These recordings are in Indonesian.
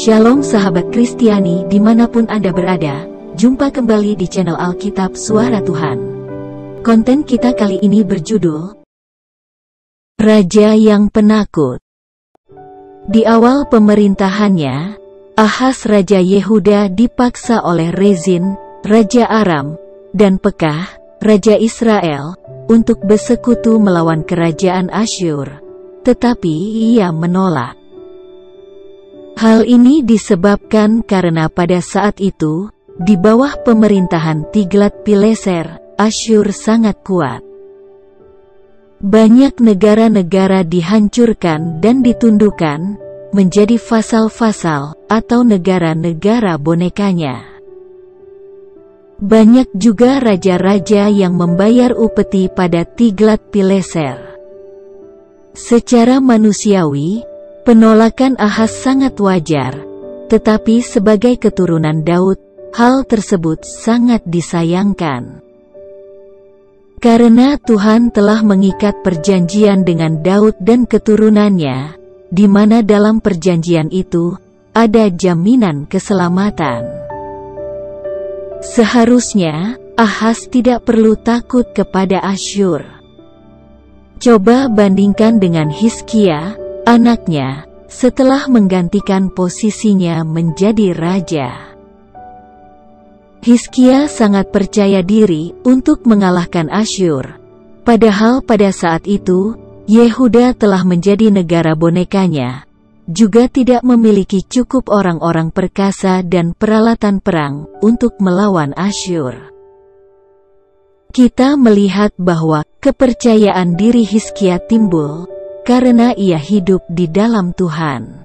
Shalom sahabat Kristiani dimanapun Anda berada, jumpa kembali di channel Alkitab Suara Tuhan. Konten kita kali ini berjudul Raja yang Penakut. Di awal pemerintahannya, Ahaz Raja Yehuda dipaksa oleh Rezin, Raja Aram, dan Pekah, Raja Israel, untuk bersekutu melawan kerajaan Asyur, tetapi ia menolak. Hal ini disebabkan karena pada saat itu, di bawah pemerintahan Tiglat-Pileser, Asyur sangat kuat. Banyak negara-negara dihancurkan dan ditundukkan menjadi vasal-vasal atau negara-negara bonekanya. Banyak juga raja-raja yang membayar upeti pada Tiglat-Pileser. Secara manusiawi, penolakan Ahaz sangat wajar, tetapi sebagai keturunan Daud, hal tersebut sangat disayangkan. Karena Tuhan telah mengikat perjanjian dengan Daud dan keturunannya, di mana dalam perjanjian itu ada jaminan keselamatan. Seharusnya Ahaz tidak perlu takut kepada Asyur. Coba bandingkan dengan Hizkia, anaknya, setelah menggantikan posisinya menjadi raja. Hizkia sangat percaya diri untuk mengalahkan Asyur, padahal pada saat itu, Yehuda telah menjadi negara bonekanya, juga tidak memiliki cukup orang-orang perkasa dan peralatan perang untuk melawan Asyur. Kita melihat bahwa kepercayaan diri Hizkia timbul karena ia hidup di dalam Tuhan.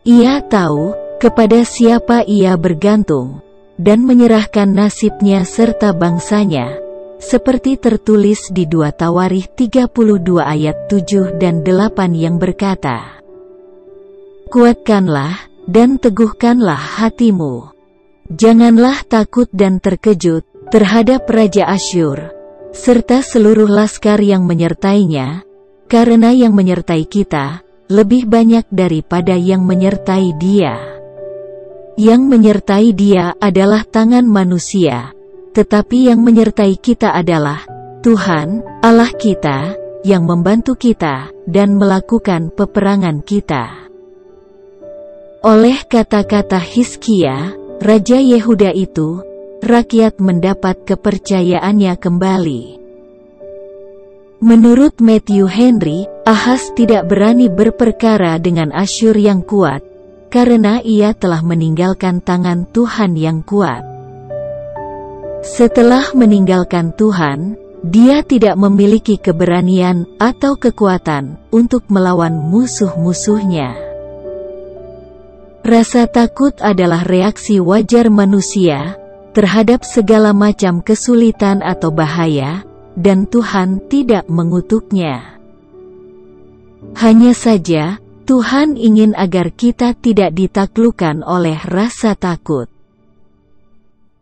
Ia tahu kepada siapa ia bergantung, dan menyerahkan nasibnya serta bangsanya, seperti tertulis di 2 Tawarikh 32 ayat 7 dan 8 yang berkata, "Kuatkanlah dan teguhkanlah hatimu. Janganlah takut dan terkejut terhadap Raja Asyur, serta seluruh laskar yang menyertainya, karena yang menyertai kita lebih banyak daripada yang menyertai dia. Yang menyertai dia adalah tangan manusia, tetapi yang menyertai kita adalah Tuhan, Allah kita, yang membantu kita dan melakukan peperangan kita." Oleh kata-kata Hizkia, Raja Yehuda itu, rakyat mendapat kepercayaannya kembali. Menurut Matthew Henry, Ahaz tidak berani berperkara dengan Asyur yang kuat, karena ia telah meninggalkan tangan Tuhan yang kuat. Setelah meninggalkan Tuhan, dia tidak memiliki keberanian atau kekuatan untuk melawan musuh-musuhnya. Rasa takut adalah reaksi wajar manusia terhadap segala macam kesulitan atau bahaya, dan Tuhan tidak mengutuknya. Hanya saja, Tuhan ingin agar kita tidak ditaklukkan oleh rasa takut.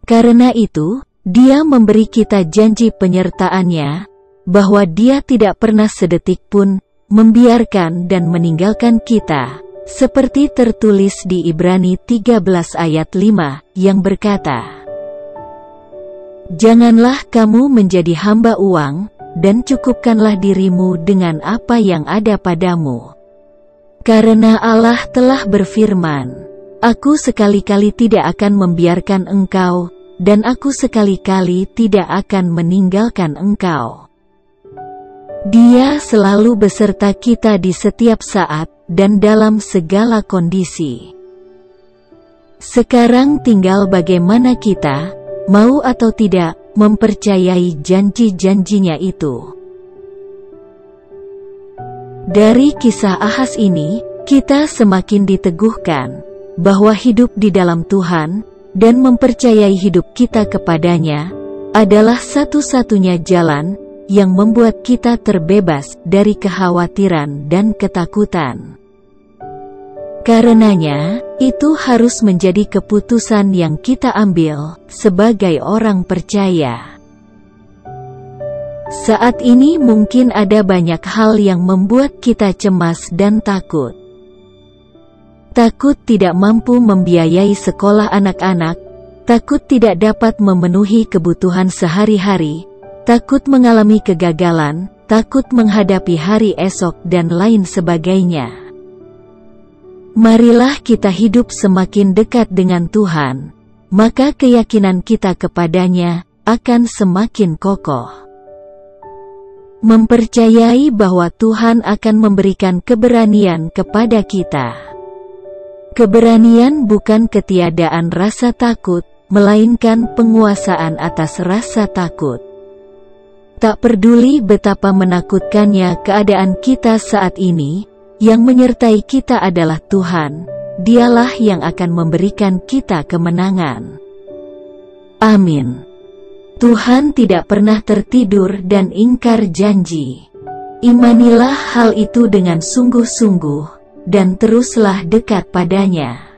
Karena itu, Dia memberi kita janji penyertaannya, bahwa Dia tidak pernah sedetik pun membiarkan dan meninggalkan kita, seperti tertulis di Ibrani 13 ayat 5, yang berkata, "Janganlah kamu menjadi hamba uang, dan cukupkanlah dirimu dengan apa yang ada padamu. Karena Allah telah berfirman, Aku sekali-kali tidak akan membiarkan engkau, dan Aku sekali-kali tidak akan meninggalkan engkau." Dia selalu beserta kita di setiap saat, dan dalam segala kondisi. Sekarang tinggal bagaimana kita, mau atau tidak, mempercayai janji-janjinya itu. Dari kisah Ahaz ini, kita semakin diteguhkan bahwa hidup di dalam Tuhan dan mempercayai hidup kita kepadanya adalah satu-satunya jalan yang membuat kita terbebas dari kekhawatiran dan ketakutan. Karenanya, itu harus menjadi keputusan yang kita ambil sebagai orang percaya. Saat ini mungkin ada banyak hal yang membuat kita cemas dan takut. takut tidak mampu membiayai sekolah anak-anak, takut tidak dapat memenuhi kebutuhan sehari-hari, takut mengalami kegagalan, takut menghadapi hari esok dan lain sebagainya. Marilah kita hidup semakin dekat dengan Tuhan, maka keyakinan kita kepadanya akan semakin kokoh. Mempercayai bahwa Tuhan akan memberikan keberanian kepada kita. Keberanian bukan ketiadaan rasa takut, melainkan penguasaan atas rasa takut. Tak peduli betapa menakutkannya keadaan kita saat ini, yang menyertai kita adalah Tuhan. Dialah yang akan memberikan kita kemenangan. Amin. Tuhan tidak pernah tertidur dan ingkar janji. Imanilah hal itu dengan sungguh-sungguh, dan teruslah dekat padanya.